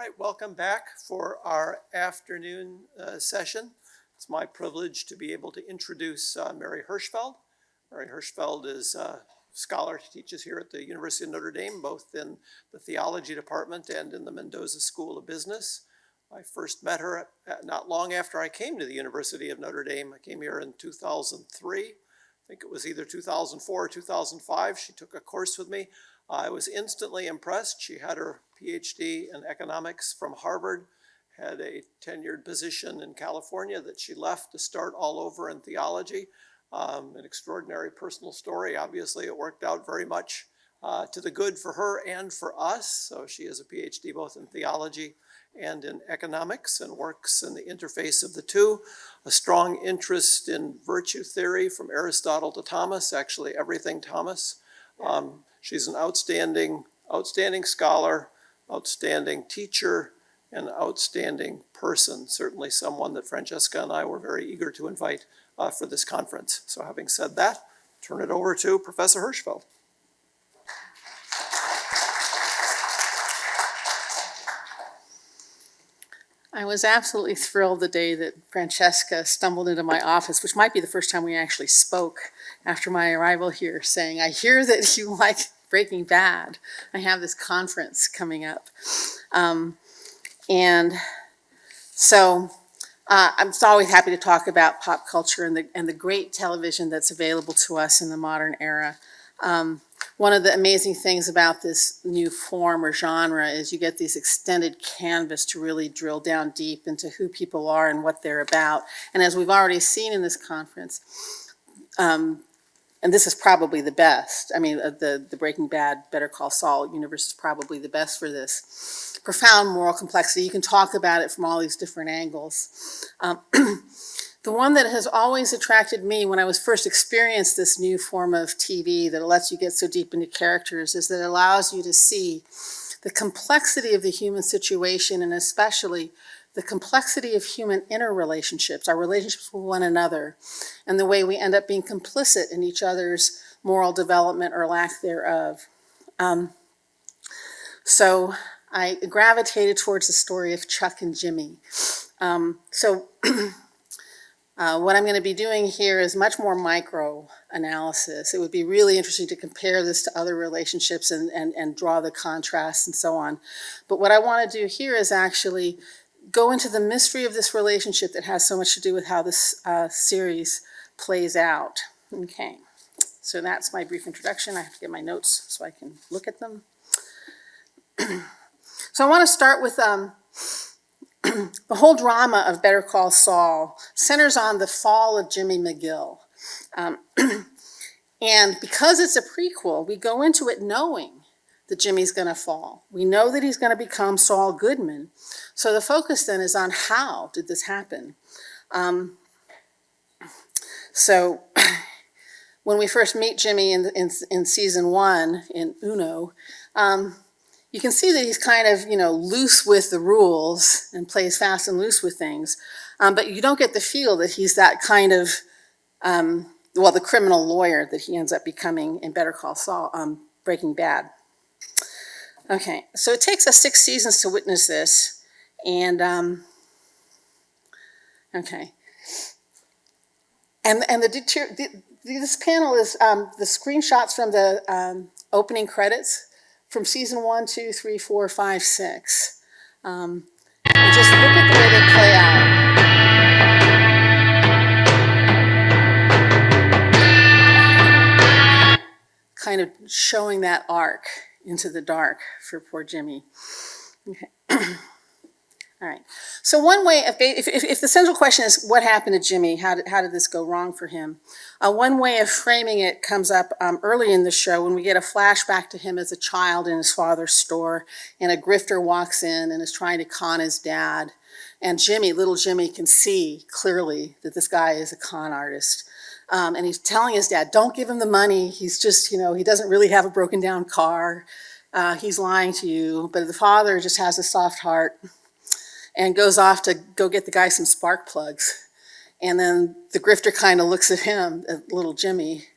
right, welcome back for our afternoon session. It's my privilege to be able to introduce Mary Hirschfeld. Mary Hirschfeld is a scholar who teaches here at the University of Notre Dame, both in the Theology department and in the Mendoza School of Business. I first met her not long after I came to the University of Notre Dame. I came here in 2003. I think it was either 2004 or 2005. She took a course with me. I was instantly impressed. She had her Ph.D. in economics from Harvard, had a tenured position in California that she left to start all over in theology. An extraordinary personal story. Obviously, it worked out very much to the good for her and for us. So she has a Ph.D. both in theology and in economics and works in the interface of the two. A strong interest in virtue theory from Aristotle to Thomas, actually everything Thomas. She's an outstanding scholar, outstanding teacher, and outstanding person. Certainly someone that Francesca and I were very eager to invite for this conference. So having said that, turn it over to Professor Hirschfeld. I was absolutely thrilled the day that Francesca stumbled into my office, which might be the first time we actually spoke after my arrival here, saying, "I hear that you like Breaking Bad. I have this conference coming up." And so I'm always happy to talk about pop culture and the great television that's available to us in the modern era. One of the amazing things about this new form or genre is you get these extended canvas to really drill down deep into who people are and what they're about. And as we've already seen in this conference, and this is probably the best, I mean, the Breaking Bad, Better Call Saul universe is probably the best for this. Profound moral complexity. You can talk about it from all these different angles. The one that has always attracted me when I was first experienced this new form of TV that lets you get so deep into characters is that it allows you to see the complexity of the human situation, and especially the complexity of human interrelationships, our relationships with one another, and the way we end up being complicit in each other's moral development or lack thereof. So I gravitated towards the story of Chuck and Jimmy. What I'm going to be doing here is much more micro analysis. It would be really interesting to compare this to other relationships and draw the contrasts and so on. But what I want to do here is actually go into the mystery of this relationship that has so much to do with how this series plays out. Okay, so that's my brief introduction. I have to get my notes so I can look at them. So I want to start with the whole drama of Better Call Saul centers on the fall of Jimmy McGill. And because it's a prequel, we go into it knowing that Jimmy's going to fall. We know that he's going to become Saul Goodman. So the focus then is on how did this happen. So when we first meet Jimmy in season 1 in Uno, you can see that he's kind of, loose with the rules and plays fast and loose with things. But you don't get the feel that he's that kind of, the criminal lawyer that he ends up becoming in Better Call Saul, Breaking Bad. Okay, so it takes us 6 seasons to witness this. And, okay. And this panel is the screenshots from the opening credits from season 1, 2, 3, 4, 5, 6. And just look at the way they play out. Kind of showing that arc into the dark for poor Jimmy. Okay. All right. So one way, if the central question is what happened to Jimmy, how did this go wrong for him? One way of framing it comes up early in the show when we get a flashback to him as a child in his father's store, and a grifter walks in and is trying to con his dad. And little Jimmy can see clearly that this guy is a con artist. And he's telling his dad, don't give him the money. He's just, he doesn't really have a broken down car. He's lying to you. But the father just has a soft heart and goes off to go get the guy some spark plugs. And then the grifter kind of looks at him, at little Jimmy,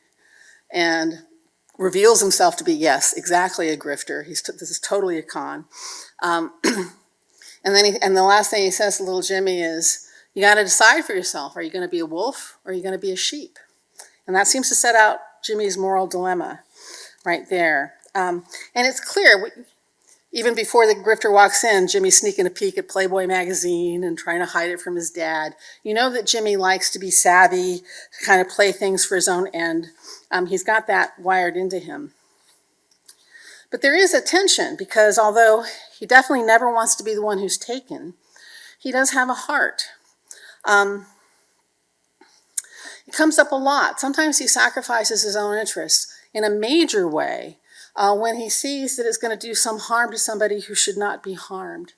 and reveals himself to be, yes, exactly a grifter. This is totally a con. And the last thing he says to little Jimmy is, you got to decide for yourself. Are you going to be a wolf or are you going to be a sheep? And that seems to set out Jimmy's moral dilemma right there. And it's clear, even before the grifter walks in, Jimmy's sneaking a peek at Playboy magazine and trying to hide it from his dad. You know that Jimmy likes to be savvy, to kind of play things for his own end. He's got that wired into him. But there is a tension, because although he definitely never wants to be the one who's taken, he does have a heart. It comes up a lot. Sometimes he sacrifices his own interests in a major way when he sees that it's going to do some harm to somebody who should not be harmed.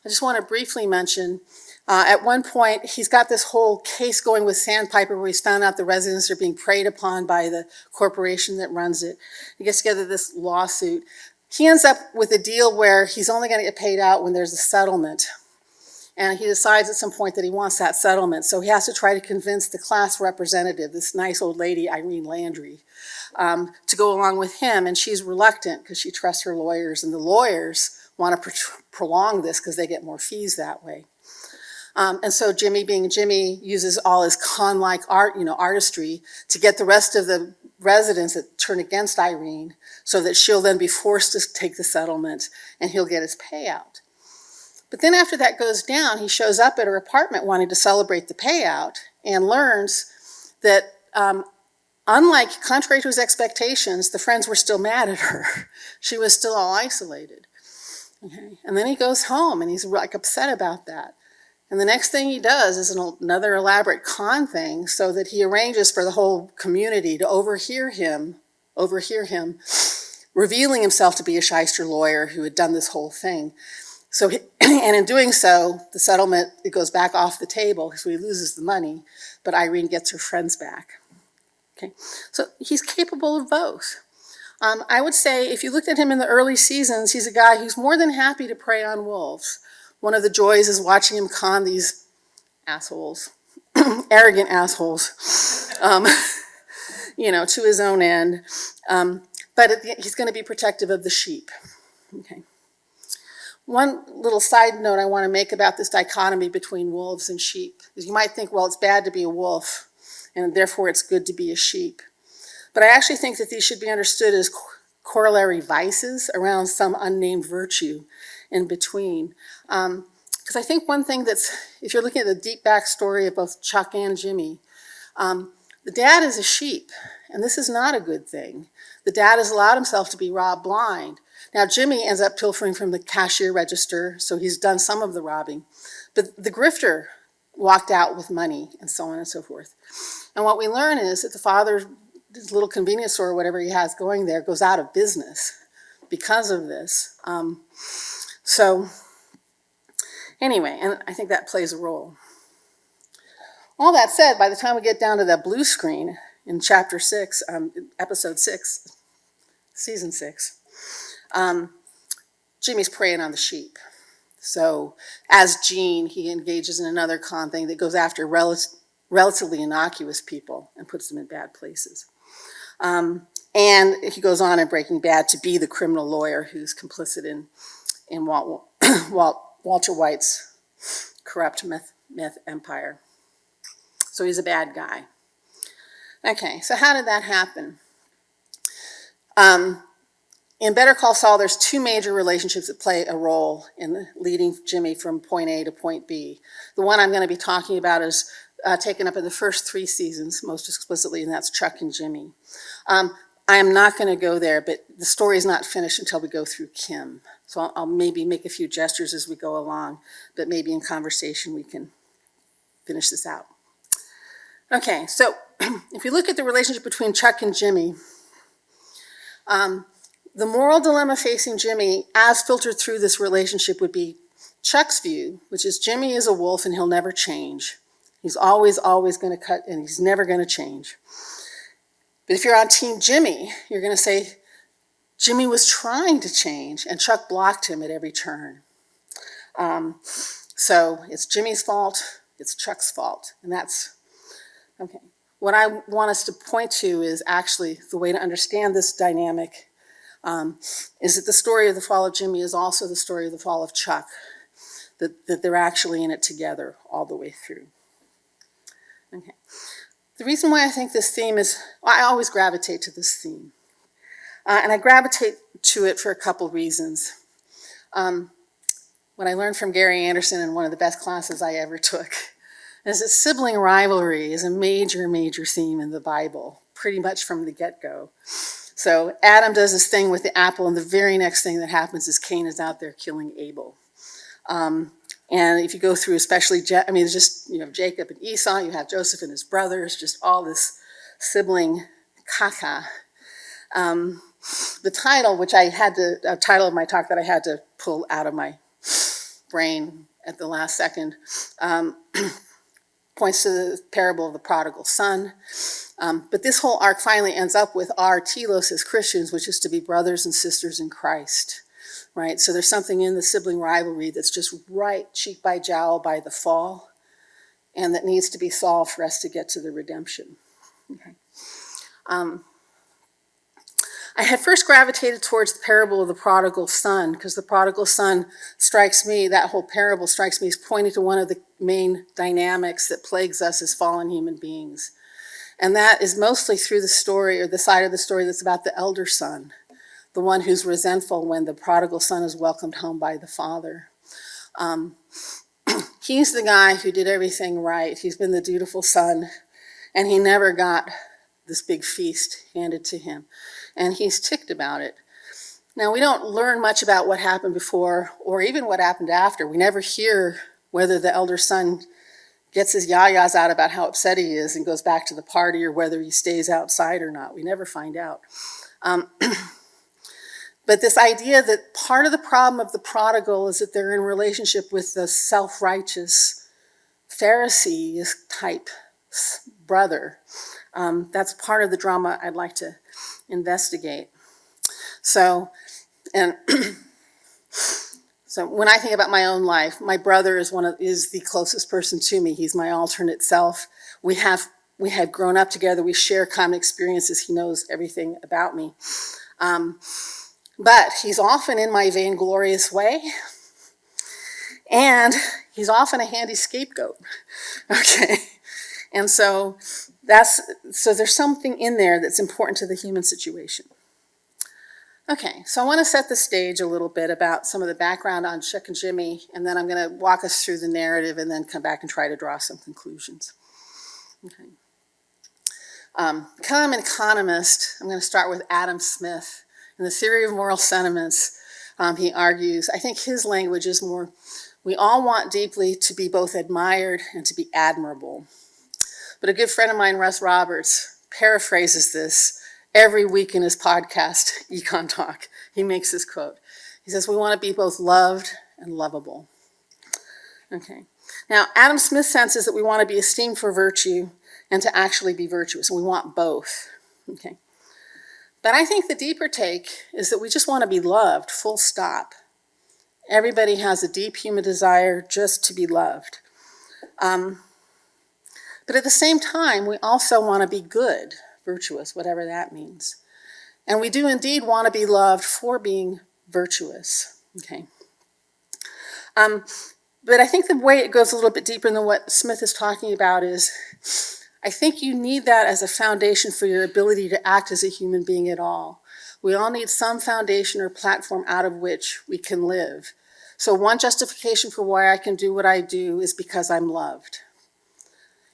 I just want to briefly mention, at one point, he's got this whole case going with Sandpiper where he's found out the residents are being preyed upon by the corporation that runs it. He gets together this lawsuit. He ends up with a deal where he's only going to get paid out when there's a settlement. And he decides at some point that he wants that settlement. So he has to try to convince the class representative, this nice old lady, Irene Landry, to go along with him. And she's reluctant because she trusts her lawyers. And the lawyers want to prolong this because they get more fees that way. And so Jimmy, being Jimmy, uses all his con-like artistry to get the rest of the residents that turn against Irene so that she'll then be forced to take the settlement and he'll get his payout. But then after that goes down, he shows up at her apartment wanting to celebrate the payout and learns that contrary to his expectations, the friends were still mad at her. She was still all isolated. Okay. And then he goes home and he's like upset about that. And the next thing he does is another elaborate con thing so that he arranges for the whole community to overhear him, revealing himself to be a shyster lawyer who had done this whole thing. So, and in doing so, the settlement, it goes back off the table, so he loses the money, but Irene gets her friends back. Okay, so he's capable of both. I would say if you looked at him in the early seasons, he's a guy who's more than happy to prey on wolves. One of the joys is watching him con these assholes, arrogant assholes, to his own end. But he's going to be protective of the sheep. Okay. One little side note I want to make about this dichotomy between wolves and sheep is you might think, well, it's bad to be a wolf, and therefore it's good to be a sheep. But I actually think that these should be understood as corollary vices around some unnamed virtue in between. Because I think one thing if you're looking at the deep backstory of both Chuck and Jimmy, the dad is a sheep, and this is not a good thing. The dad has allowed himself to be robbed blind. Now, Jimmy ends up pilfering from the cashier register, so he's done some of the robbing. But the grifter walked out with money, and so on and so forth. And what we learn is that the father's little convenience store or whatever he has going there goes out of business because of this. So anyway, and I think that plays a role. All that said, by the time we get down to that blue screen in chapter 6, episode 6, season 6, Jimmy's preying on the sheep. So as Gene, he engages in another con thing that goes after relatively innocuous people and puts them in bad places. And he goes on in Breaking Bad to be the criminal lawyer who's complicit in Walter White's corrupt meth empire. So he's a bad guy. Okay, so how did that happen? In Better Call Saul, there's two major relationships that play a role in leading Jimmy from point A to point B. The one I'm going to be talking about is taken up in the first 3 seasons, most explicitly, and that's Chuck and Jimmy. I am not going to go there, but the story is not finished until we go through Kim. So I'll maybe make a few gestures as we go along, but maybe in conversation we can finish this out. Okay, so if you look at the relationship between Chuck and Jimmy, the moral dilemma facing Jimmy, as filtered through this relationship, would be Chuck's view, which is Jimmy is a wolf and he'll never change. He's always going to cut, and he's never going to change. But if you're on Team Jimmy, you're going to say, Jimmy was trying to change, and Chuck blocked him at every turn. So it's Jimmy's fault, it's Chuck's fault, and that's, okay. What I want us to point to is actually the way to understand this dynamic is that the story of the fall of Jimmy is also the story of the fall of Chuck. that they're actually in it together all the way through. Okay. The reason why I think this theme is, well, I always gravitate to this theme. And I gravitate to it for a couple reasons. What I learned from Gary Anderson in one of the best classes I ever took is that sibling rivalry is a major, major theme in the Bible, pretty much from the get-go. So Adam does this thing with the apple, and the very next thing that happens is Cain is out there killing Abel. And if you go through, especially, there's just, Jacob and Esau, you have Joseph and his brothers, just all this sibling caca. The title, which a title of my talk that I had to pull out of my brain at the last second, points to the parable of the prodigal son. But this whole arc finally ends up with our telos as Christians, which is to be brothers and sisters in Christ, right? So there's something in the sibling rivalry that's just right cheek by jowl by the fall, and that needs to be solved for us to get to the redemption. Okay. I had first gravitated towards the parable of the prodigal son, because the prodigal son strikes me, that whole parable strikes me as pointing to one of the main dynamics that plagues us as fallen human beings. And that is mostly through the story, or the side of the story that's about the elder son, the one who's resentful when the prodigal son is welcomed home by the father. He's the guy who did everything right. He's been the dutiful son, and he never got this big feast handed to him. And he's ticked about it. Now, we don't learn much about what happened before or even what happened after. We never hear whether the elder son gets his yayas out about how upset he is and goes back to the party, or whether he stays outside or not. We never find out. But this idea that part of the problem of the prodigal is that they're in relationship with the self-righteous Pharisee type brother. That's part of the drama I'd like to investigate. So when I think about my own life, my brother is the closest person to me. He's my alternate self. We have grown up together. We share common experiences. He knows everything about me. But he's often in my vainglorious way, and he's often a handy scapegoat. Okay, and so there's something in there that's important to the human situation. Okay, so I want to set the stage a little bit about some of the background on Chuck and Jimmy, and then I'm going to walk us through the narrative and then come back and try to draw some conclusions. Okay. Because I'm an economist, I'm going to start with Adam Smith. In the theory of moral sentiments, he argues, I think his language is more, we all want deeply to be both admired and to be admirable. But a good friend of mine, Russ Roberts, paraphrases this every week in his podcast, Econ Talk. He makes this quote. He says, we want to be both loved and lovable. Okay. Now, Adam Smith's sense is that we want to be esteemed for virtue and to actually be virtuous. And we want both. Okay. But I think the deeper take is that we just want to be loved, full stop. Everybody has a deep human desire just to be loved. But at the same time, we also want to be good, virtuous, whatever that means. And we do indeed want to be loved for being virtuous. Okay. But I think the way it goes a little bit deeper than what Smith is talking about is, I think you need that as a foundation for your ability to act as a human being at all. We all need some foundation or platform out of which we can live. So one justification for why I can do what I do is because I'm loved.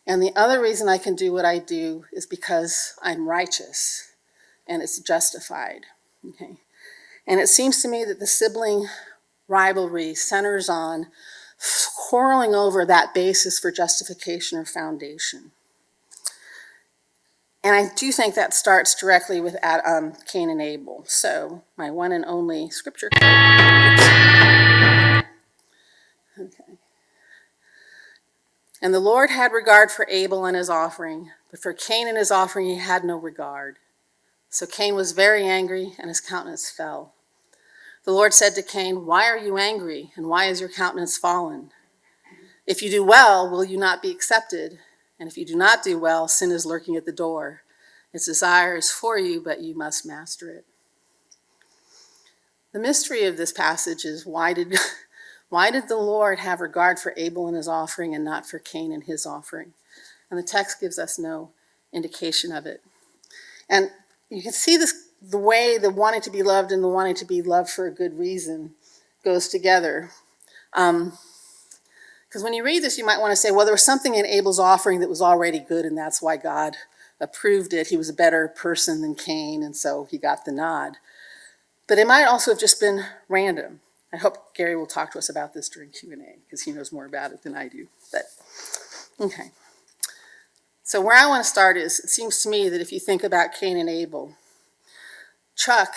And the other reason I can do what I do is because I'm righteous and it's justified. Okay. And it seems to me that the sibling rivalry centers on quarreling over that basis for justification or foundation. And I do think that starts directly with Cain and Abel. So my one and only scripture quote. Okay. And the Lord had regard for Abel and his offering, but for Cain and his offering he had no regard. So Cain was very angry, and his countenance fell. The Lord said to Cain, why are you angry, and why is your countenance fallen? If you do well, will you not be accepted? And if you do not do well, sin is lurking at the door. Its desire is for you, but you must master it. The mystery of this passage is why did Why did the Lord have regard for Abel and his offering and not for Cain and his offering? And the text gives us no indication of it. And you can see this, the way the wanting to be loved and the wanting to be loved for a good reason goes together. Because when you read this, you might want to say, well, there was something in Abel's offering that was already good, and that's why God approved it. He was a better person than Cain, and so he got the nod. But it might also have just been random. I hope Gary will talk to us about this during Q&A, because he knows more about it than I do. But, okay. So where I want to start is, it seems to me that if you think about Cain and Abel, Chuck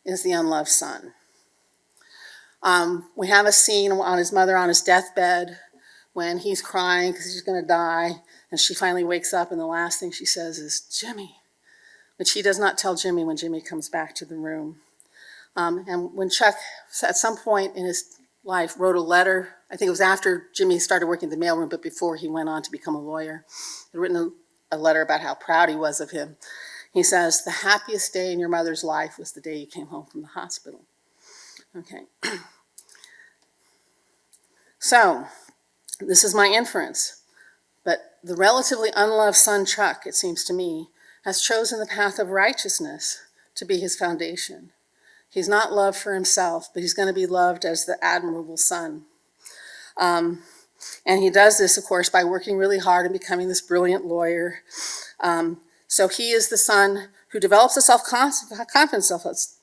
is the unloved son. We have a scene on his mother on his deathbed when he's crying because he's going to die, and she finally wakes up, and the last thing she says is, Jimmy, which he does not tell Jimmy when Jimmy comes back to the room. And when Chuck, at some point in his life, wrote a letter, I think it was after Jimmy started working at the mailroom, but before he went on to become a lawyer, he'd written a letter about how proud he was of him. He says, the happiest day in your mother's life was the day you came home from the hospital. Okay. So, this is my inference, but the relatively unloved son, Chuck, it seems to me, has chosen the path of righteousness to be his foundation. He's not loved for himself, but he's going to be loved as the admirable son. And he does this, of course, by working really hard and becoming this brilliant lawyer. So he is the son who develops a self-confidence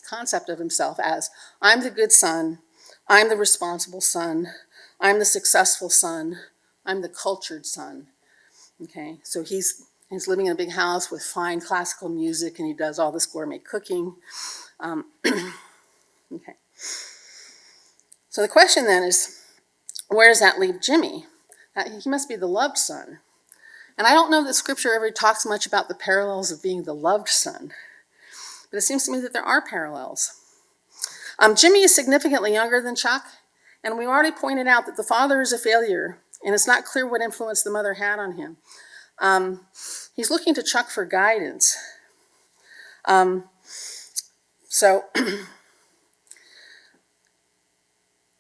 concept of himself as, I'm the good son, I'm the responsible son, I'm the successful son, I'm the cultured son. Okay, so he's living in a big house with fine classical music, and he does all this gourmet cooking. Okay. So the question then is, where does that leave Jimmy? He must be the loved son. And I don't know that Scripture ever talks much about the parallels of being the loved son, but it seems to me that there are parallels. Jimmy is significantly younger than Chuck, and we already pointed out that the father is a failure, and it's not clear what influence the mother had on him. He's looking to Chuck for guidance.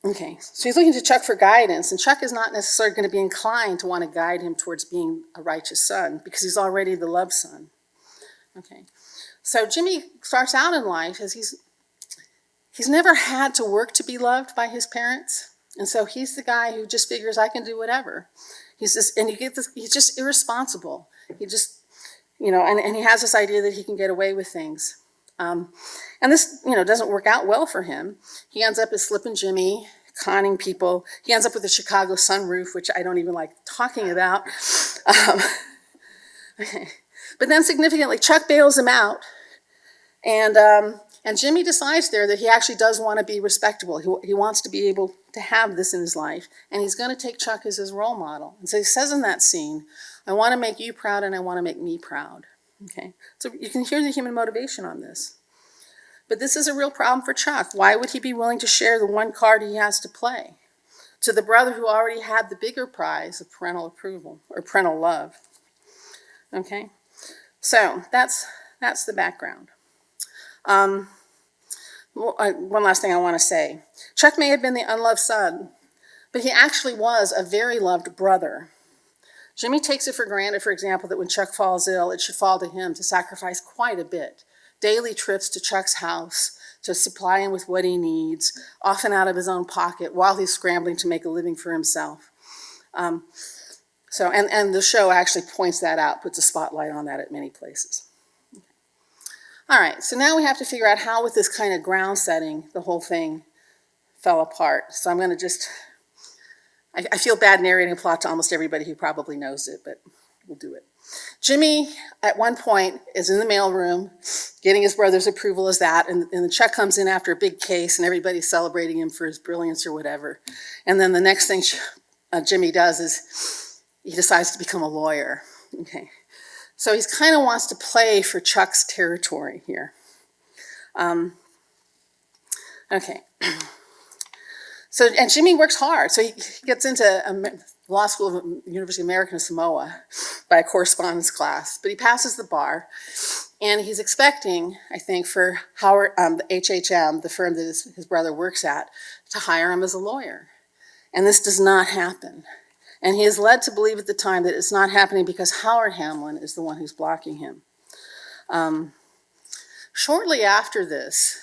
Okay, so he's looking to Chuck for guidance, and Chuck is not necessarily going to be inclined to want to guide him towards being a righteous son because he's already the loved son. Okay, so Jimmy starts out in life as he's never had to work to be loved by his parents, and so he's the guy who just figures I can do whatever. He's just irresponsible. He just, and he has this idea that he can get away with things. And this, doesn't work out well for him. He ends up as Slippin' Jimmy, conning people. He ends up with a Chicago sunroof, which I don't even like talking about. But then significantly, Chuck bails him out. And Jimmy decides there that he actually does want to be respectable. He wants to be able to have this in his life. And he's going to take Chuck as his role model. And so he says in that scene, I want to make you proud and I want to make me proud. Okay, so you can hear the human motivation on this. But this is a real problem for Chuck. Why would he be willing to share the one card he has to play to the brother who already had the bigger prize of parental approval or parental love? Okay, so that's the background. One last thing I want to say. Chuck may have been the unloved son, but he actually was a very loved brother. Jimmy takes it for granted, for example, that when Chuck falls ill, it should fall to him to sacrifice quite a bit. Daily trips to Chuck's house to supply him with what he needs, often out of his own pocket, while he's scrambling to make a living for himself. And the show actually points that out, puts a spotlight on that at many places. All right, so now we have to figure out how, with this kind of ground setting, the whole thing fell apart. So I'm going to just... I feel bad narrating a plot to almost everybody who probably knows it, but we'll do it. Jimmy, at one point, is in the mailroom, getting his brother's approval as that, and the Chuck comes in after a big case, and everybody's celebrating him for his brilliance or whatever. And then the next thing Jimmy does is he decides to become a lawyer. Okay, so he kind of wants to play for Chuck's territory here. Okay. So, and Jimmy works hard. So he gets into law school at the University of American Samoa by a correspondence class, but he passes the bar. And he's expecting, I think, for Howard, the HHM, the firm that his brother works at, to hire him as a lawyer. And this does not happen. And he is led to believe at the time that it's not happening because Howard Hamlin is the one who's blocking him. Shortly after this,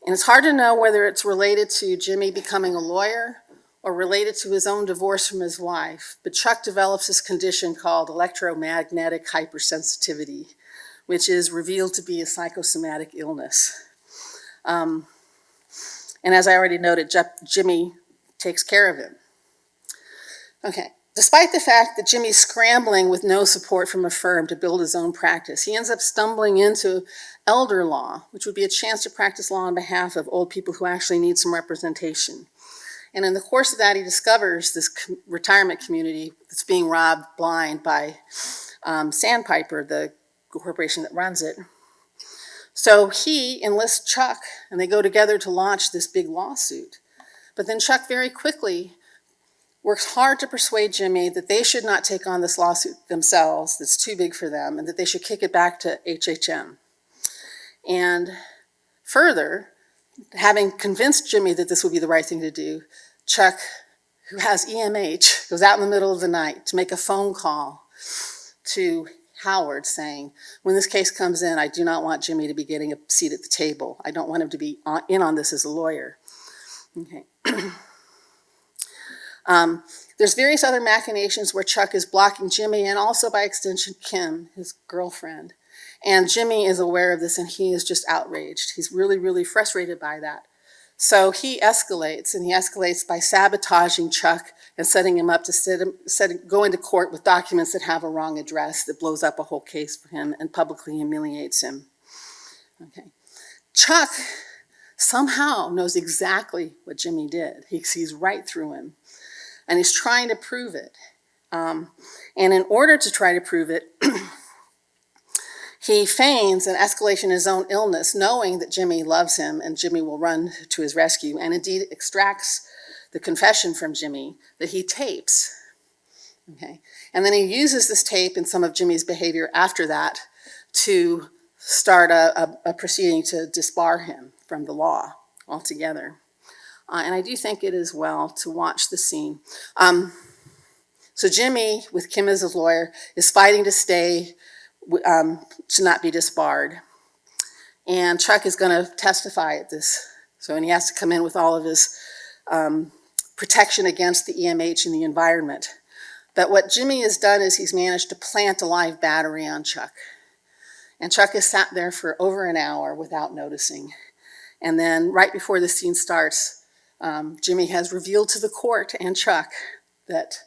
and it's hard to know whether it's related to Jimmy becoming a lawyer or related to his own divorce from his wife, but Chuck develops this condition called electromagnetic hypersensitivity, which is revealed to be a psychosomatic illness. And as I already noted, Jimmy takes care of him. Okay, despite the fact that Jimmy's scrambling with no support from a firm to build his own practice, he ends up stumbling into elder law, which would be a chance to practice law on behalf of old people who actually need some representation. And in the course of that, he discovers this retirement community that's being robbed blind by Sandpiper, the corporation that runs it. So he enlists Chuck, and they go together to launch this big lawsuit. But then Chuck very quickly works hard to persuade Jimmy that they should not take on this lawsuit themselves, that's too big for them, and that they should kick it back to HHM. And further, having convinced Jimmy that this would be the right thing to do, Chuck, who has EMH, goes out in the middle of the night to make a phone call to Howard saying, when this case comes in, I do not want Jimmy to be getting a seat at the table. I don't want him to be in on this as a lawyer. Okay. There's various other machinations where Chuck is blocking Jimmy and also by extension Kim, his girlfriend. And Jimmy is aware of this and he is just outraged. He's really, really frustrated by that. So he escalates, and he escalates by sabotaging Chuck and setting him up to go into court with documents that have a wrong address that blows up a whole case for him and publicly humiliates him. Okay. Chuck somehow knows exactly what Jimmy did. He sees right through him. And he's trying to prove it. And in order to try to prove it, he feigns an escalation in his own illness, knowing that Jimmy loves him and Jimmy will run to his rescue, and indeed extracts the confession from Jimmy that he tapes. Okay? And then he uses this tape and some of Jimmy's behavior after that to start a proceeding to disbar him from the law altogether. And I do think it is well to watch the scene. So Jimmy, with Kim as his lawyer, is fighting to stay, to not be disbarred. And Chuck is going to testify at this. So, and he has to come in with all of his protection against the EMH in the environment. But what Jimmy has done is he's managed to plant a live battery on Chuck. And Chuck has sat there for over an hour without noticing. And then right before the scene starts, Jimmy has revealed to the court and Chuck that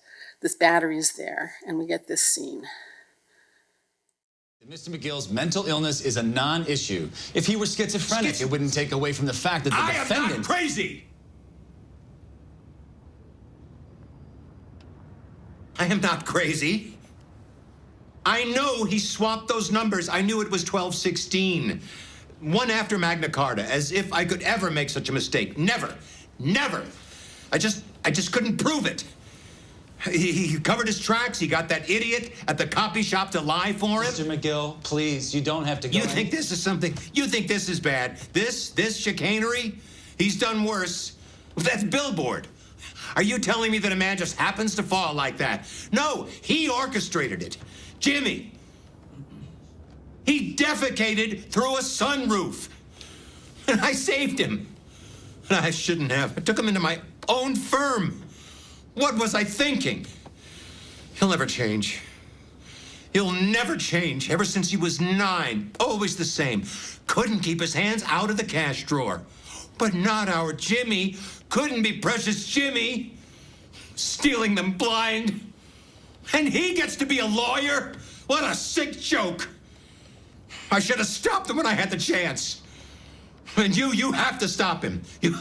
this battery is there, and we get this scene. Mr. McGill's mental illness is a non-issue. If he were schizophrenic, it wouldn't take away from the fact that the defendant... I am not crazy! I am not crazy. I know he swapped those numbers. I knew it was 1216. One after Magna Carta, as if I could ever make such a mistake. Never. Never. I just couldn't prove it. He covered his tracks. He got that idiot at the copy shop to lie for him. Mr. McGill, please, you don't have to go. You think this is something? You think this is bad? This chicanery? He's done worse. That's billboard. Are you telling me that a man just happens to fall like that? No, he orchestrated it. Jimmy. He defecated through a sunroof. And I saved him. I shouldn't have. I took him into my own firm. What was I thinking? He'll never change. He'll never change. Ever since he was 9, always the same. Couldn't keep his hands out of the cash drawer. But not our Jimmy. Couldn't be precious Jimmy. Stealing them blind. And he gets to be a lawyer? What a sick joke. I should have stopped him when I had the chance. And you have to stop him. You...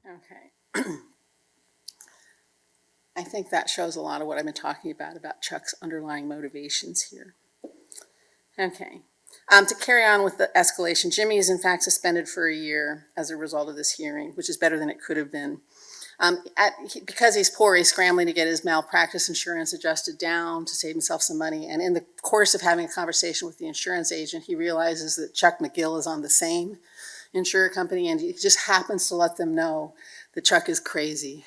Okay. I think that shows a lot of what I've been talking about Chuck's underlying motivations here. Okay. To carry on with the escalation, Jimmy is in fact suspended for a year as a result of this hearing, which is better than it could have been. Because he's poor, he's scrambling to get his malpractice insurance adjusted down to save himself some money. And in the course of having a conversation with the insurance agent, he realizes that Chuck McGill is on the same insurance company, and he just happens to let them know that Chuck is crazy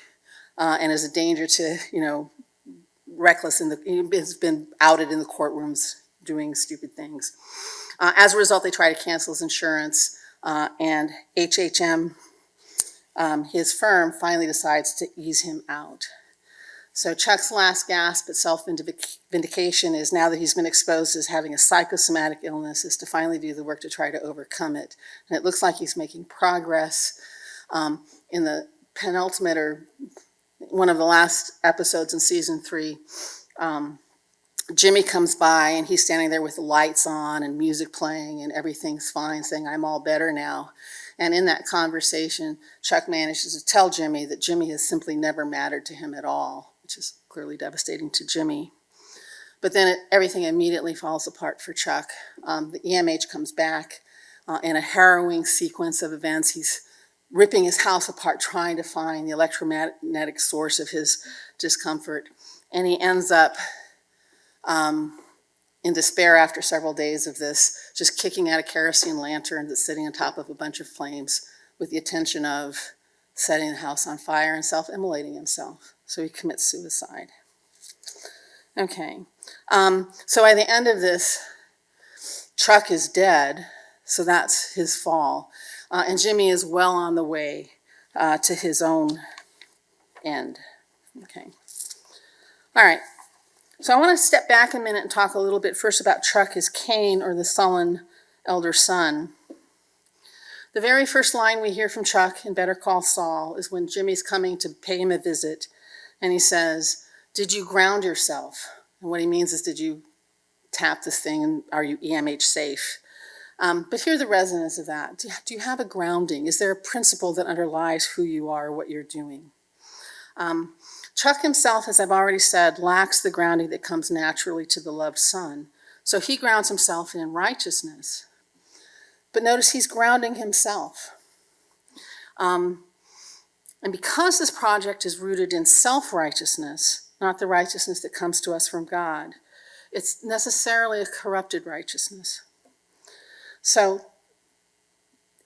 and is a danger to, reckless has been outed in the courtrooms doing stupid things. As a result, they try to cancel his insurance, and HHM, his firm, finally decides to ease him out. So Chuck's last gasp at self-vindication is, now that he's been exposed as having a psychosomatic illness, is to finally do the work to try to overcome it. And it looks like he's making progress. In the penultimate, or one of the last episodes in season 3, Jimmy comes by and he's standing there with the lights on and music playing and everything's fine, saying, "I'm all better now." And in that conversation, Chuck manages to tell Jimmy that Jimmy has simply never mattered to him at all, which is clearly devastating to Jimmy. But then everything immediately falls apart for Chuck. The EMH comes back in a harrowing sequence of events. He's ripping his house apart, trying to find the electromagnetic source of his discomfort. And he ends up in despair after several days of this, just kicking out a kerosene lantern that's sitting on top of a bunch of flames with the intention of setting the house on fire and self-immolating himself. So he commits suicide. Okay. So by the end of this, Chuck is dead, so that's his fall. And Jimmy is well on the way to his own end. Okay. All right. So I want to step back a minute and talk a little bit first about Chuck as Cain, or the sullen elder son. The very first line we hear from Chuck in Better Call Saul is when Jimmy's coming to pay him a visit, and he says, "Did you ground yourself?" And what he means is, did you tap this thing, and are you EMH safe? But hear the resonance of that. Do you have a grounding? Is there a principle that underlies who you are, what you're doing? Chuck himself, as I've already said, lacks the grounding that comes naturally to the loved son. So he grounds himself in righteousness. But notice he's grounding himself. And because this project is rooted in self-righteousness, not the righteousness that comes to us from God, it's necessarily a corrupted righteousness. So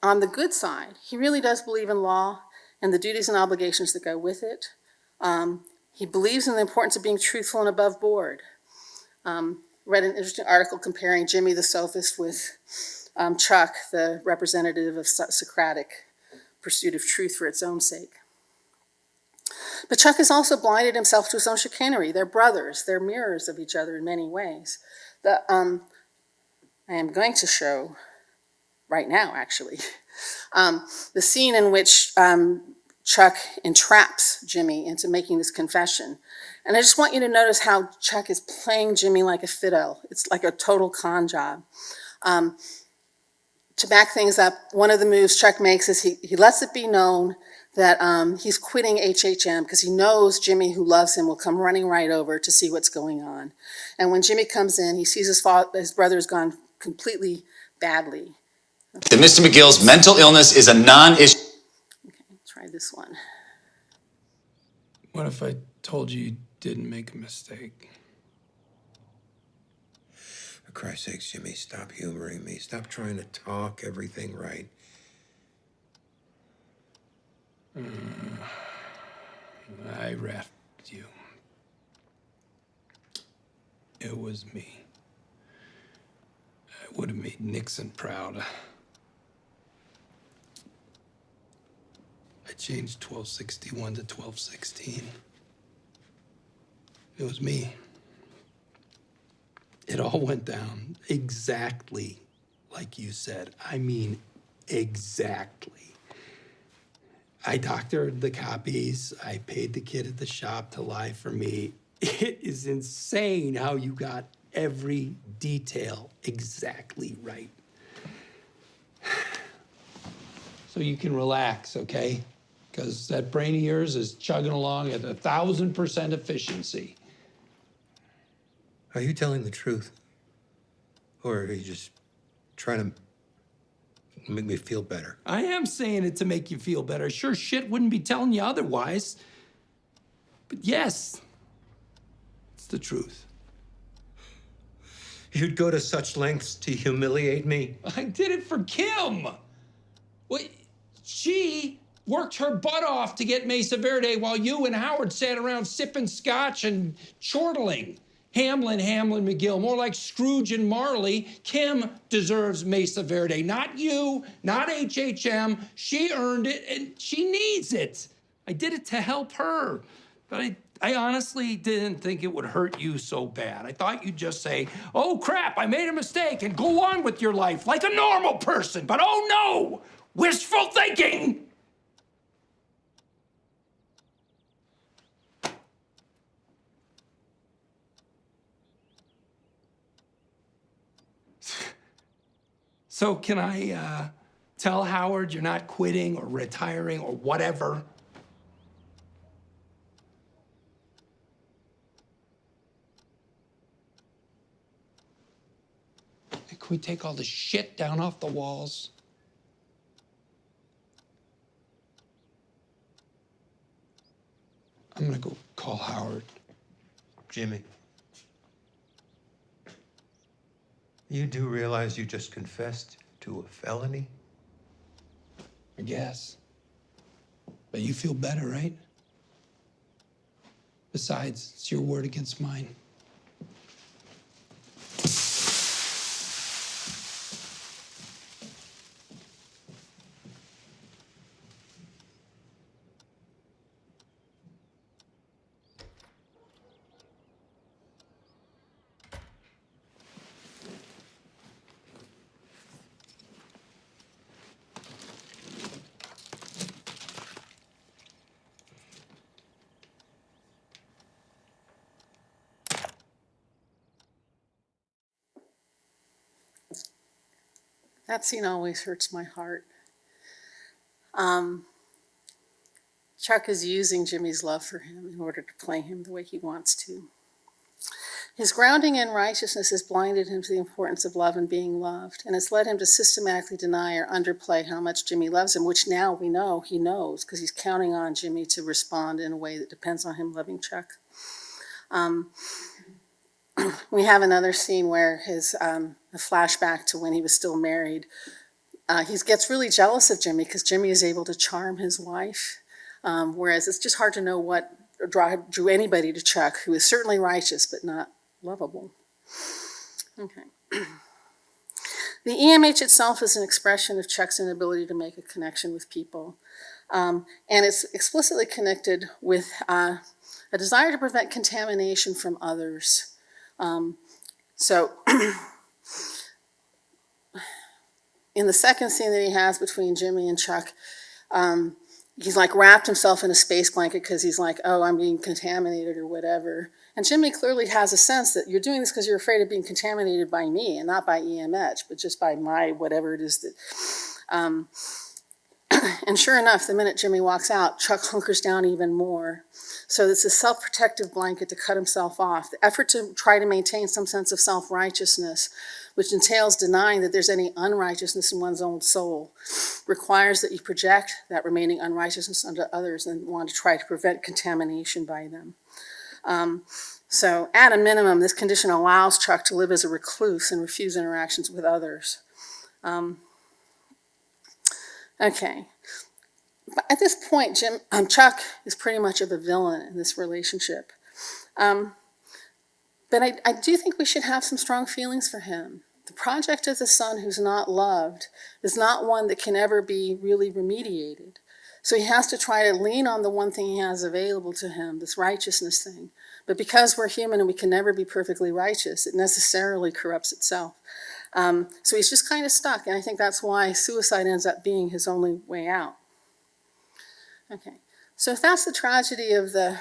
on the good side, he really does believe in law and the duties and obligations that go with it. He believes in the importance of being truthful and above board. Read an interesting article comparing Jimmy the sophist with Chuck, the representative of Socratic pursuit of truth for its own sake. But Chuck has also blinded himself to his own chicanery. They're brothers. They're mirrors of each other in many ways. I am going to show right now, actually, the scene in which Chuck entraps Jimmy into making this confession. And I just want you to notice how Chuck is playing Jimmy like a fiddle. It's like a total con job. To back things up, one of the moves Chuck makes is he lets it be known that he's quitting HHM because he knows Jimmy, who loves him, will come running right over to see what's going on. And when Jimmy comes in, he sees his brother's gone completely badly. That Mr. McGill's mental illness is a non-issue. Okay, try this one. What if I told you didn't make a mistake? For Christ's sakes, Jimmy, stop humoring me. Stop trying to talk everything right. I reffed you. It was me. I would have made Nixon proud. I changed 1261 to 1216. It was me. It all went down exactly like you said. I mean, exactly. I doctored the copies. I paid the kid at the shop to lie for me. It is insane how you got every detail exactly right. So you can relax, okay? because that brain of yours is chugging along at 1,000% efficiency. Are you telling the truth? Or are you just trying to make me feel better? I am saying it to make you feel better. Sure shit wouldn't be telling you otherwise. But yes, it's the truth. You'd go to such lengths to humiliate me? I did it for Kim. Well, she worked her butt off to get Mesa Verde while you and Howard sat around sipping scotch and chortling. Hamlin, McGill, more like Scrooge and Marley. Kim deserves Mesa Verde, not you, not HHM. She earned it and she needs it. I did it to help her, but I honestly didn't think it would hurt you so bad. I thought you'd just say, oh crap, I made a mistake, and go on with your life like a normal person. But oh no, wishful thinking. So can I tell Howard you're not quitting or retiring or whatever? Can we take all the shit down off the walls? I'm gonna go call Howard. Jimmy. You do realize you just confessed to a felony? I guess. But you feel better, right? Besides, it's your word against mine. That scene always hurts my heart. Chuck is using Jimmy's love for him in order to play him the way he wants to. His grounding in righteousness has blinded him to the importance of love and being loved, and it's led him to systematically deny or underplay how much Jimmy loves him, which now we know he knows because he's counting on Jimmy to respond in a way that depends on him loving Chuck. We have another scene where a flashback to when he was still married. He gets really jealous of Jimmy because Jimmy is able to charm his wife, whereas it's just hard to know what drew anybody to Chuck, who is certainly righteous but not lovable. Okay. The EMH itself is an expression of Chuck's inability to make a connection with people, and it's explicitly connected with a desire to prevent contamination from others. So in the second scene that he has between Jimmy and Chuck, he's like wrapped himself in a space blanket because he's like, oh, I'm being contaminated or whatever. And Jimmy clearly has a sense that you're doing this because you're afraid of being contaminated by me and not by EMH, but just by my whatever it is that. And sure enough, the minute Jimmy walks out, Chuck hunkers down even more. So it's a self-protective blanket to cut himself off. The effort to try to maintain some sense of self-righteousness, which entails denying that there's any unrighteousness in one's own soul, requires that you project that remaining unrighteousness onto others and want to try to prevent contamination by them. So at a minimum, this condition allows Chuck to live as a recluse and refuse interactions with others. Okay. But at this point, Chuck is pretty much of a villain in this relationship. But I do think we should have some strong feelings for him. The project of the son who's not loved is not one that can ever be really remediated. So he has to try to lean on the one thing he has available to him, this righteousness thing. But because we're human and we can never be perfectly righteous, it necessarily corrupts itself. So he's just kind of stuck, and I think that's why suicide ends up being his only way out. Okay, so if that's the tragedy of the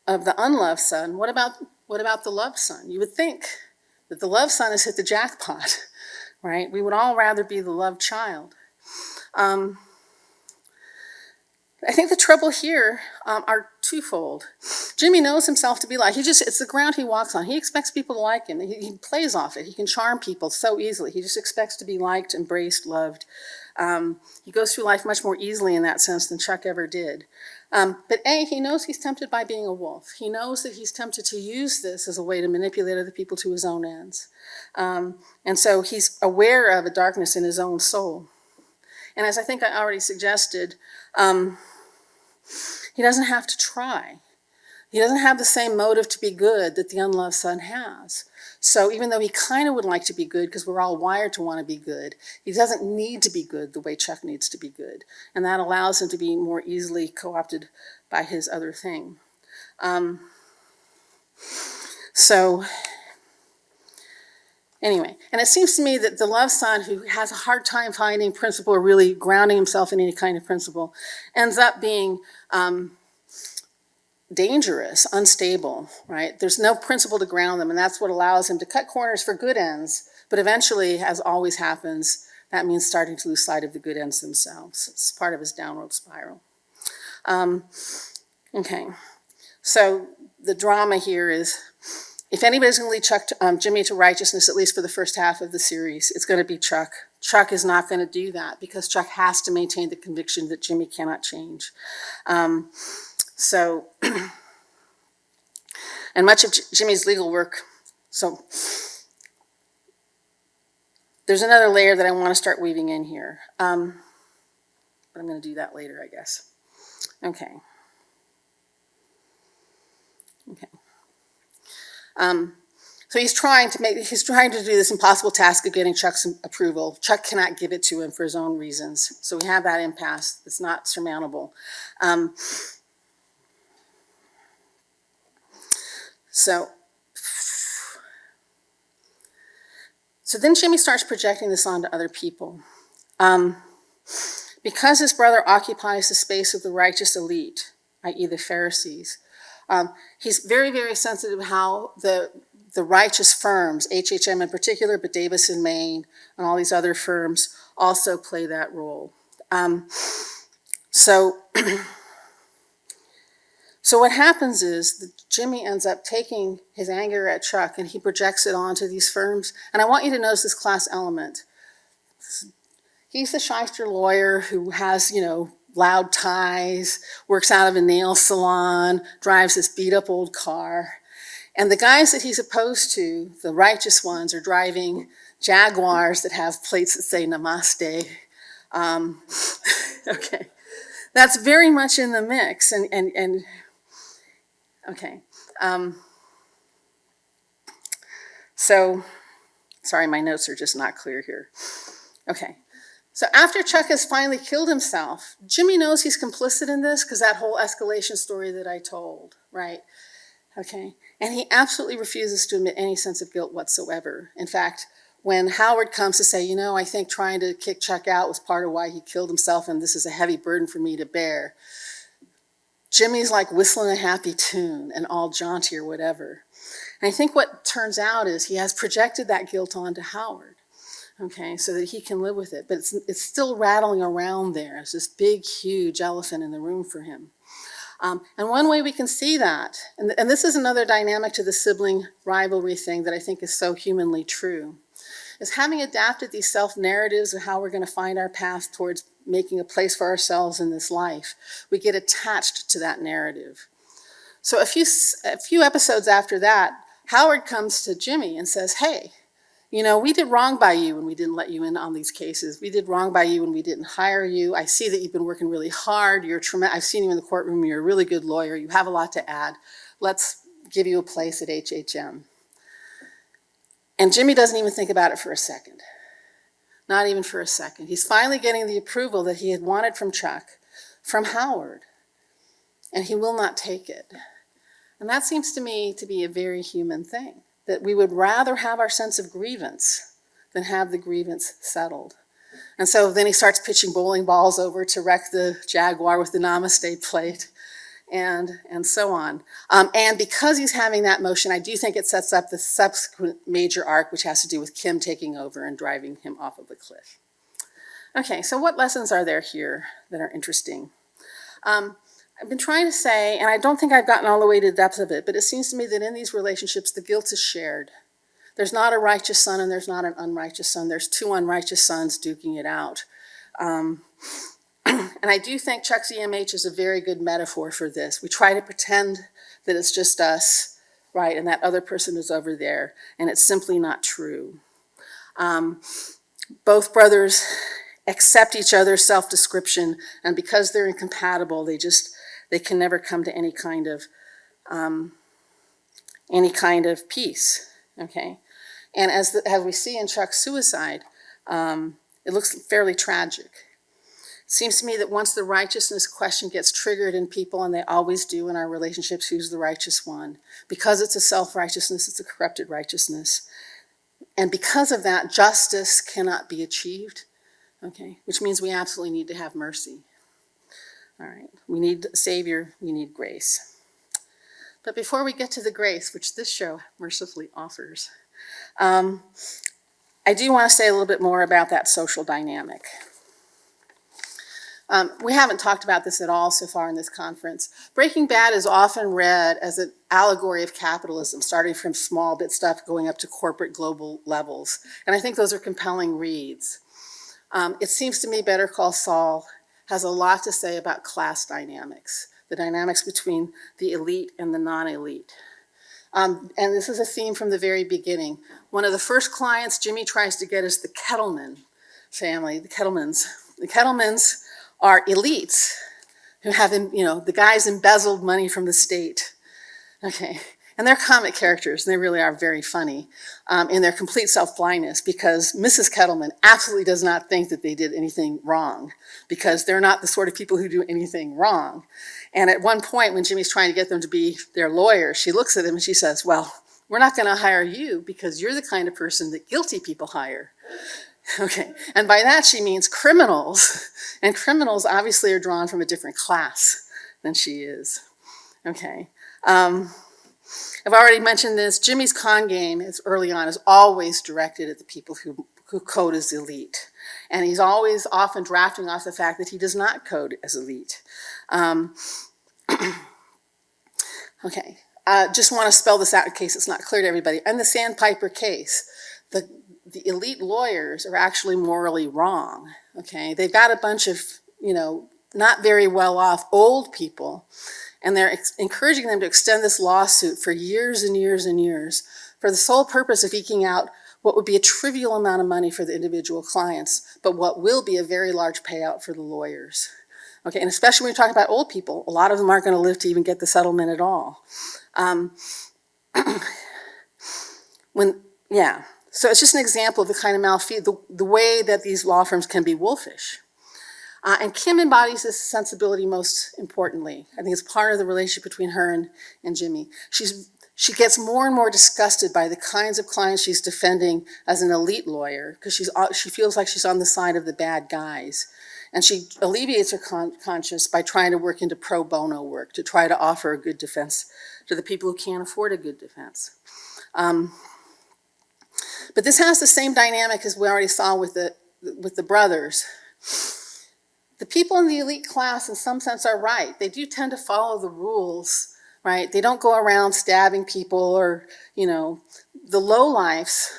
unloved son, what about the loved son? You would think that the loved son has hit the jackpot, right? We would all rather be the loved child. I think the trouble here are twofold. Jimmy knows himself to be like, it's the ground he walks on. He expects people to like him. He plays off it. He can charm people so easily. He just expects to be liked, embraced, loved. He goes through life much more easily in that sense than Chuck ever did. But he knows he's tempted by being a wolf. He knows that he's tempted to use this as a way to manipulate other people to his own ends. And so he's aware of a darkness in his own soul. And as I think I already suggested, he doesn't have to try. He doesn't have the same motive to be good that the unloved son has. So even though he kind of would like to be good, because we're all wired to want to be good, he doesn't need to be good the way Chuck needs to be good. And that allows him to be more easily co-opted by his other thing. Anyway, and it seems to me that the loved son who has a hard time finding principle or really grounding himself in any kind of principle ends up being dangerous, unstable, right? There's no principle to ground them, and that's what allows him to cut corners for good ends, but eventually, as always happens, that means starting to lose sight of the good ends themselves. It's part of his downward spiral. Okay, so the drama here is, if anybody's going to lead Jimmy to righteousness, at least for the first half of the series, it's going to be Chuck. Chuck is not going to do that because Chuck has to maintain the conviction that Jimmy cannot change. And much of Jimmy's legal work, so there's another layer that I want to start weaving in here. But I'm going to do that later, I guess. Okay. So he's trying to do this impossible task of getting Chuck's approval. Chuck cannot give it to him for his own reasons. So we have that impasse. It's not surmountable. So then Jimmy starts projecting this onto other people. Because his brother occupies the space of the righteous elite, i.e. the Pharisees, he's very, very sensitive to how the righteous firms, HHM in particular, but Davis and Maine and all these other firms also play that role. So what happens is that Jimmy ends up taking his anger at Chuck and he projects it onto these firms. And I want you to notice this class element. He's the shyster lawyer who has, loud ties, works out of a nail salon, drives this beat up old car. And the guys that he's opposed to, the righteous ones, are driving Jaguars that have plates that say Namaste. Okay. That's very much in the mix. Okay. So, sorry, my notes are just not clear here. Okay. So after Chuck has finally killed himself, Jimmy knows he's complicit in this because that whole escalation story that I told, right? Okay. And he absolutely refuses to admit any sense of guilt whatsoever. In fact, when Howard comes to say, I think trying to kick Chuck out was part of why he killed himself and this is a heavy burden for me to bear, Jimmy's like whistling a happy tune and all jaunty or whatever. And I think what turns out is he has projected that guilt onto Howard, okay, so that he can live with it. But it's still rattling around there as this big, huge elephant in the room for him. And one way we can see that, and this is another dynamic to the sibling rivalry thing that I think is so humanly true, is having adapted these self-narratives of how we're going to find our path towards making a place for ourselves in this life, we get attached to that narrative. So a few episodes after that, Howard comes to Jimmy and says, hey, we did wrong by you when we didn't let you in on these cases. We did wrong by you when we didn't hire you. I see that you've been working really hard. I've seen you in the courtroom. You're a really good lawyer. You have a lot to add. Let's give you a place at HHM. And Jimmy doesn't even think about it for a second. Not even for a second. He's finally getting the approval that he had wanted from Chuck, from Howard, and he will not take it. And that seems to me to be a very human thing, that we would rather have our sense of grievance than have the grievance settled. And so then he starts pitching bowling balls over to wreck the Jaguar with the Namaste plate, and so on. And because he's having that motion, I do think it sets up the subsequent major arc, which has to do with Kim taking over and driving him off of the cliff. Okay, so what lessons are there here that are interesting? I've been trying to say, and I don't think I've gotten all the way to the depth of it, but it seems to me that in these relationships, the guilt is shared. There's not a righteous son and there's not an unrighteous son. There's two unrighteous sons duking it out. And I do think Chuck's EMH is a very good metaphor for this. We try to pretend that it's just us, right, and that other person is over there, and it's simply not true. Both brothers accept each other's self-description, and because they're incompatible, they can never come to any kind of peace. Okay, and as we see in Chuck's suicide, it looks fairly tragic. It seems to me that once the righteousness question gets triggered in people, and they always do in our relationships, who's the righteous one? Because it's a self-righteousness, it's a corrupted righteousness. And because of that, justice cannot be achieved, okay? Which means we absolutely need to have mercy. All right, we need a Savior, we need grace. But before we get to the grace, which this show mercifully offers, I do want to say a little bit more about that social dynamic. We haven't talked about this at all so far in this conference. Breaking Bad is often read as an allegory of capitalism, starting from small bit stuff going up to corporate global levels. And I think those are compelling reads. It seems to me Better Call Saul has a lot to say about class dynamics, the dynamics between the elite and the non-elite. And this is a theme from the very beginning. One of the first clients Jimmy tries to get is the Kettleman family, the Kettlemans. The Kettlemans are elites who have, the guys embezzled money from the state. Okay, and they're comic characters, and they really are very funny in their complete self-blindness, because Mrs. Kettleman absolutely does not think that they did anything wrong, because they're not the sort of people who do anything wrong. And at one point, when Jimmy's trying to get them to be their lawyer, she looks at him and she says, well, we're not going to hire you because you're the kind of person that guilty people hire. Okay, and by that she means criminals, and criminals obviously are drawn from a different class than she is. Okay, I've already mentioned this. Jimmy's con game early on is always directed at the people who code as elite, and he's always often drafting off the fact that he does not code as elite. Okay, just want to spell this out in case it's not clear to everybody. In the Sandpiper case, the elite lawyers are actually morally wrong, okay? They've got a bunch of, not very well off old people, and they're encouraging them to extend this lawsuit for years and years and years for the sole purpose of eking out what would be a trivial amount of money for the individual clients, but what will be a very large payout for the lawyers. Okay, and especially when you're talking about old people, a lot of them aren't going to live to even get the settlement at all. So it's just an example of the kind of the way that these law firms can be wolfish. And Kim embodies this sensibility most importantly. I think it's part of the relationship between her and Jimmy. She gets more and more disgusted by the kinds of clients she's defending as an elite lawyer, because she feels like she's on the side of the bad guys. And she alleviates her conscience by trying to work into pro bono work, to try to offer a good defense to the people who can't afford a good defense. But this has the same dynamic as we already saw with the brothers. The people in the elite class, in some sense, are right. They do tend to follow the rules, right? They don't go around stabbing people, or, the lowlifes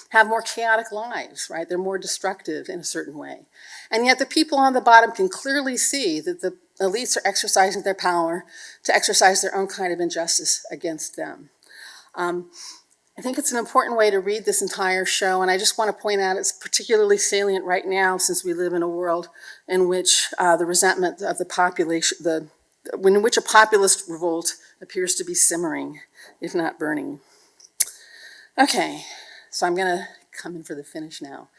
have more chaotic lives, right? They're more destructive in a certain way. And yet the people on the bottom can clearly see that the elites are exercising their power to exercise their own kind of injustice against them. I think it's an important way to read this entire show, and I just want to point out it's particularly salient right now, since we live in a world in which the resentment of the population, in which a populist revolt appears to be simmering, if not burning. Okay, so I'm going to come in for the finish now.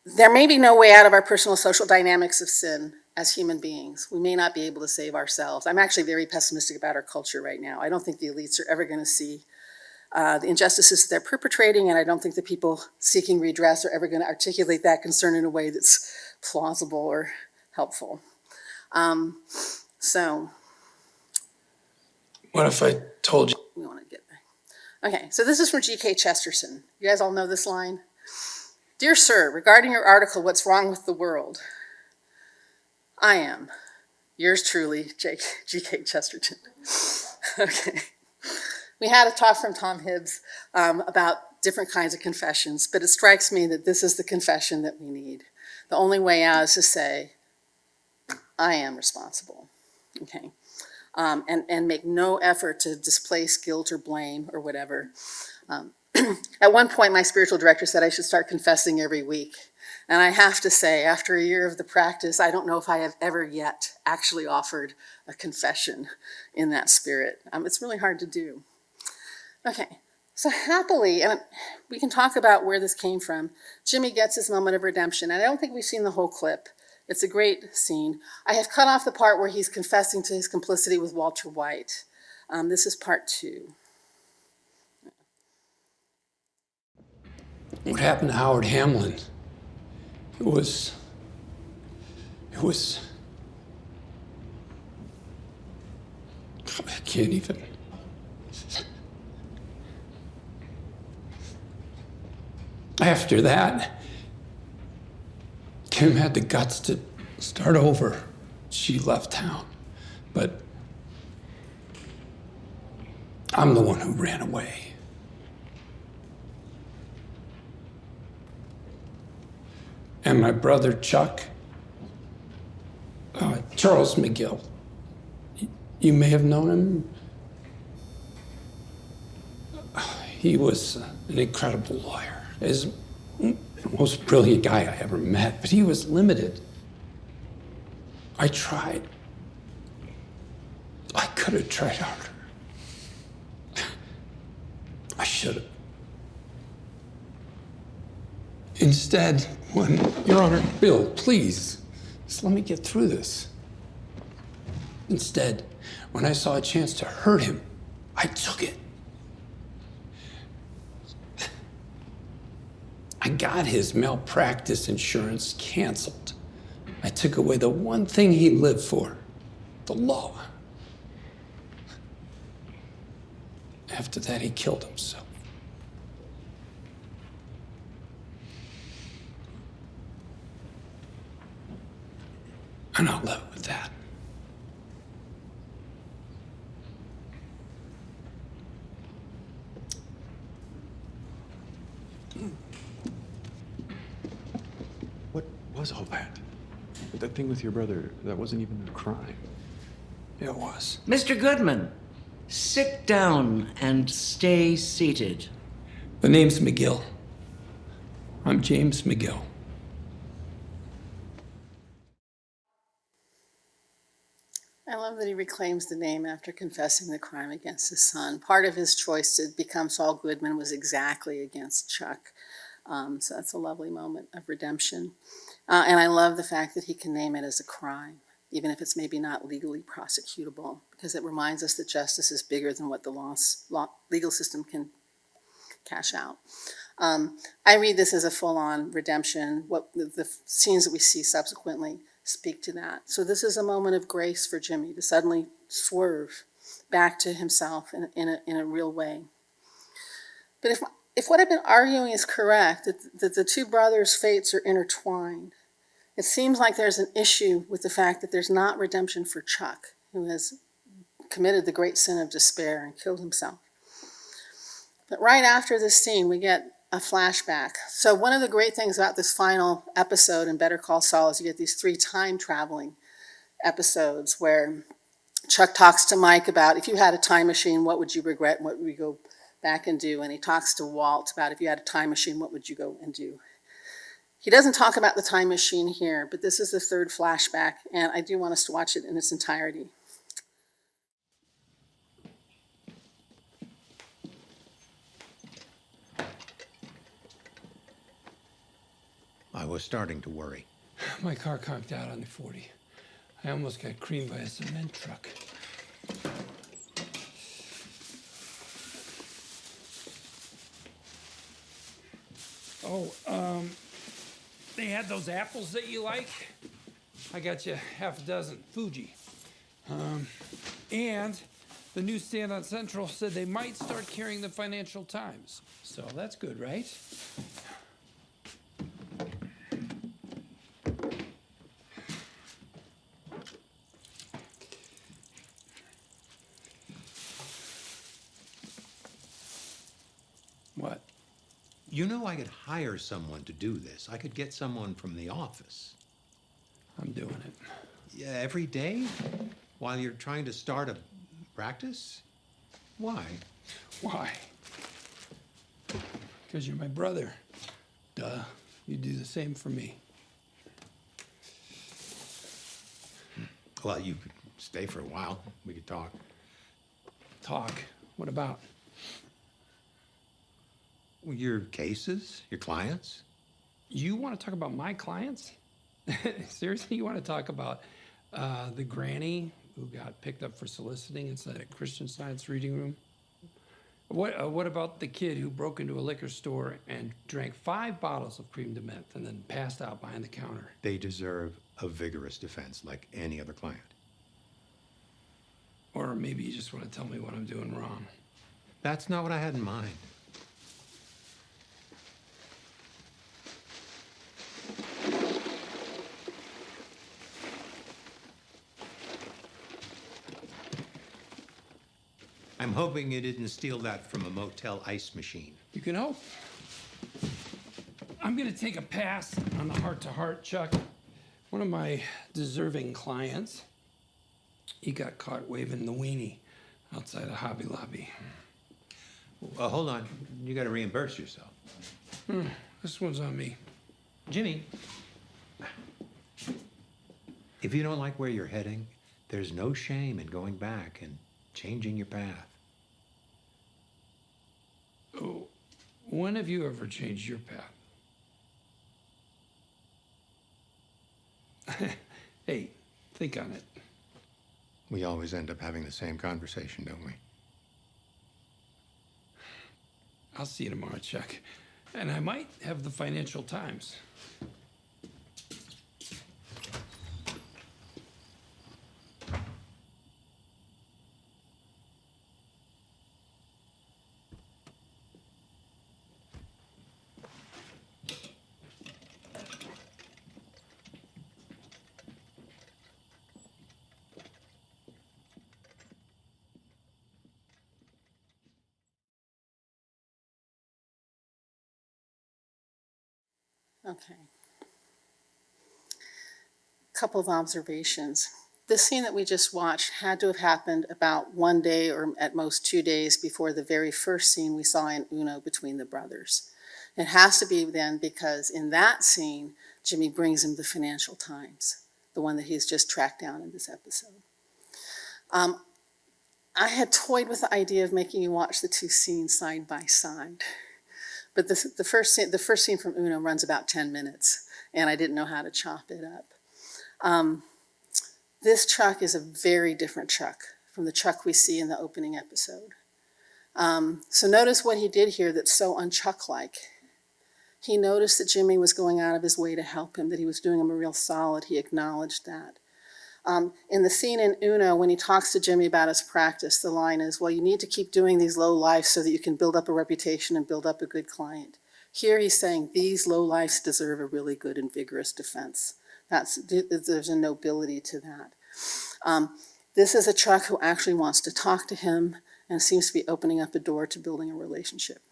There may be no way out of our personal social dynamics of sin as human beings. We may not be able to save ourselves. I'm actually very pessimistic about our culture right now. I don't think the elites are ever going to see the injustices they're perpetrating, and I don't think the people seeking redress are ever going to articulate that concern in a way that's plausible or helpful. What if I told you? We want to get there. Okay, so this is from G.K. Chesterton. You guys all know this line? Dear Sir, regarding your article, What's Wrong with the World? I am, yours truly, G.K. Chesterton. Okay. We had a talk from Tom Hibbs about different kinds of confessions, but it strikes me that this is the confession that we need. The only way out is to say, I am responsible, okay? And make no effort to displace guilt or blame or whatever. At one point, my spiritual director said I should start confessing every week. And I have to say, after a year of the practice, I don't know if I have ever yet actually offered a confession in that spirit. It's really hard to do. Okay, so happily, and we can talk about where this came from, Jimmy gets his moment of redemption. And I don't think we've seen the whole clip. It's a great scene. I have cut off the part where he's confessing to his complicity with Walter White. This is part 2. What happened to Howard Hamlin? It was, I can't even. After that, Kim had the guts to start over. She left town, but I'm the one who ran away. And my brother Chuck, Charles McGill, you may have known him. He was an incredible lawyer. He's the most brilliant guy I ever met, but he was limited. I tried. I could have tried harder. I should have. Instead, when... Your Honor. Bill, please, just let me get through this. Instead, when I saw a chance to hurt him, I took it. I got his malpractice insurance canceled. I took away the one thing he lived for, the law. After that, he killed himself. And I'll live with that. What was all that? That thing with your brother, that wasn't even a crime. It was. Mr. Goodman, sit down and stay seated. The name's McGill. I'm James McGill. I love that he reclaims the name after confessing the crime against his son. Part of his choice to become Saul Goodman was exactly against Chuck. So that's a lovely moment of redemption. And I love the fact that he can name it as a crime, even if it's maybe not legally prosecutable, because it reminds us that justice is bigger than what the legal system can cash out. I read this as a full-on redemption. What the scenes that we see subsequently speak to that. So this is a moment of grace for Jimmy to suddenly swerve back to himself in a real way. But if what I've been arguing is correct, that the two brothers' fates are intertwined, it seems like there's an issue with the fact that there's not redemption for Chuck, who has committed the great sin of despair and killed himself. But right after this scene, we get a flashback. So one of the great things about this final episode in Better Call Saul is you get these 3 time-traveling episodes where Chuck talks to Mike about, if you had a time machine, what would you regret and what would you go back and do? And he talks to Walt about, if you had a time machine, what would you go and do? He doesn't talk about the time machine here, but this is the 3rd flashback, and I do want us to watch it in its entirety. I was starting to worry. My car conked out on the 40. I almost got creamed by a cement truck. Oh, they had those apples that you like? I got you half a dozen, Fuji. And the newsstand on Central said they might start carrying the Financial Times. So that's good, right? You know I could hire someone to do this. I could get someone from the office. I'm doing it. Yeah, every day? While you're trying to start a practice? Why? Why? Because you're my brother. Duh. You do the same for me. Well, you could stay for a while. We could talk. Talk? What about? Well, your cases? Your clients? You want to talk about my clients? Seriously, you want to talk about the granny who got picked up for soliciting inside a Christian Science reading room? What about the kid who broke into a liquor store and drank 5 bottles of cream de menthe and then passed out behind the counter? They deserve a vigorous defense like any other client. Or maybe you just want to tell me what I'm doing wrong. That's not what I had in mind. I'm hoping you didn't steal that from a motel ice machine. You can hope. I'm gonna take a pass on the heart-to-heart, Chuck. One of my deserving clients, he got caught waving the weenie outside a Hobby Lobby. Hold on. You got to reimburse yourself. This one's on me. Jimmy, if you don't like where you're heading, there's no shame in going back and changing your path. Oh, when have you ever changed your path? Hey, think on it. We always end up having the same conversation, don't we? I'll see you tomorrow, Chuck. And I might have the Financial Times. Okay. Couple of observations. This scene that we just watched had to have happened about 1 day or at most 2 days before the very first scene we saw in Uno between the brothers. It has to be then because in that scene, Jimmy brings him the Financial Times, the one that he's just tracked down in this episode. I had toyed with the idea of making you watch the 2 scenes side by side. But the first scene from Uno runs about 10 minutes, and I didn't know how to chop it up. This Chuck is a very different Chuck from the Chuck we see in the opening episode. So notice what he did here that's so un-Chuck-like. He noticed that Jimmy was going out of his way to help him, that he was doing him a real solid. He acknowledged that. In the scene in Uno, when he talks to Jimmy about his practice, the line is, well, you need to keep doing these low lives so that you can build up a reputation and build up a good client. Here he's saying these low lives deserve a really good and vigorous defense. There's a nobility to that. This is a Chuck who actually wants to talk to him and seems to be opening up a door to building a relationship.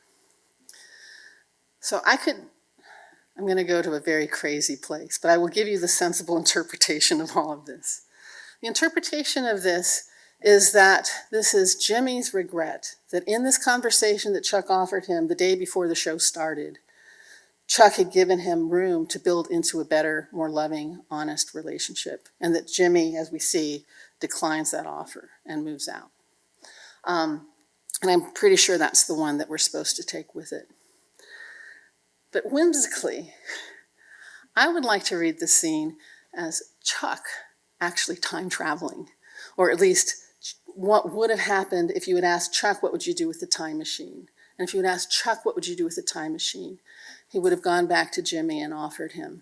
So I'm going to go to a very crazy place, but I will give you the sensible interpretation of all of this. The interpretation of this is that this is Jimmy's regret, that in this conversation that Chuck offered him the day before the show started, Chuck had given him room to build into a better, more loving, honest relationship, and that Jimmy, as we see, declines that offer and moves out. And I'm pretty sure that's the one that we're supposed to take with it. But whimsically, I would like to read this scene as Chuck actually time traveling, or at least what would have happened if you had asked Chuck, what would you do with the time machine? And if you had asked Chuck, what would you do with the time machine? He would have gone back to Jimmy and offered him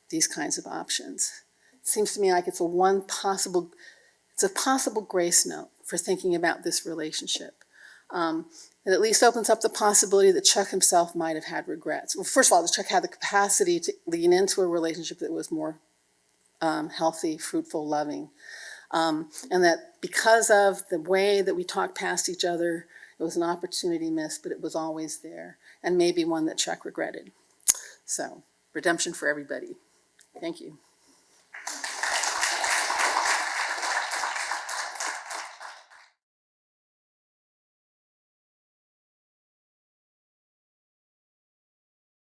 these kinds of options. It seems to me like it's a possible grace note for thinking about this relationship. It at least opens up the possibility that Chuck himself might have had regrets. Well, first of all, Chuck had the capacity to lean into a relationship that was more healthy, fruitful, loving. And that because of the way that we talked past each other, it was an opportunity missed, but it was always there. and maybe one that Chuck regretted. So, redemption for everybody. Thank you.